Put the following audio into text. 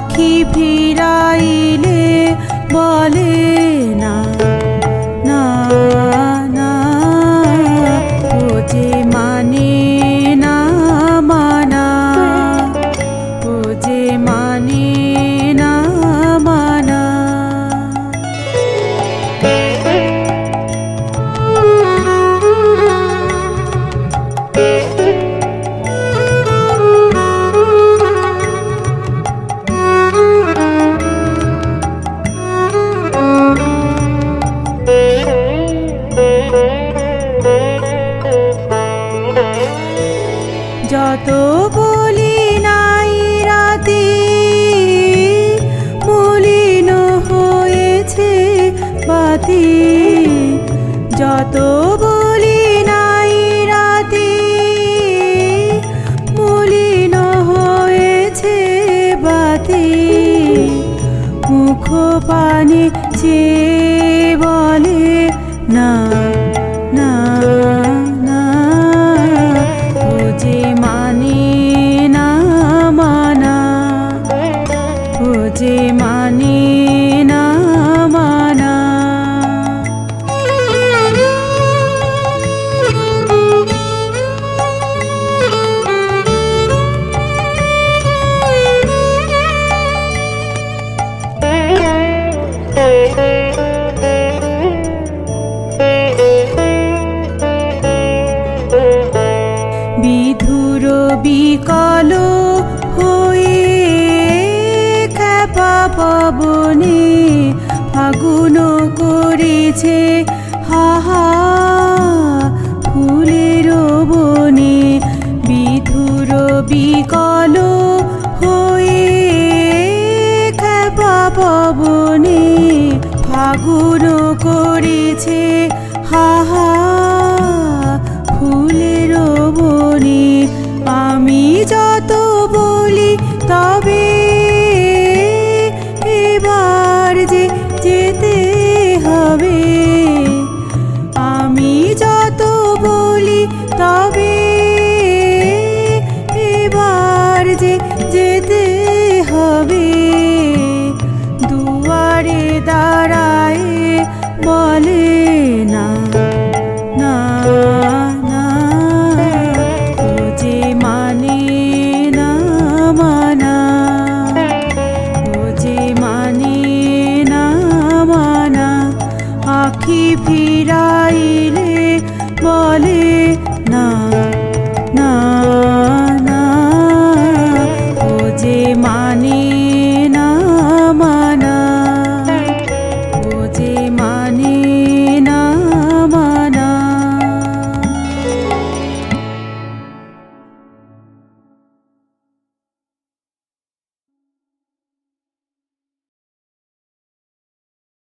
আখি ফিরাইলে বলে না না না, ও যে মানে না মানা, ও যে মানে না মানা। যত বলি নাই রাতে মলিন হয়েছে বাতি, যত বলি নাই রাতে মলিন হয়েছে বাতি, মুখ পানে চেয়ে বলে না না না, ও যে মানে না মানা, ও যে মানে না মানা। বিধুর বিকল হয়ে খেপা পবনে ফাগুন করেছে হাহা ফুলের বনে, বিধুর বিকল হয়ে খেপা পবনে ফাগুন করেছে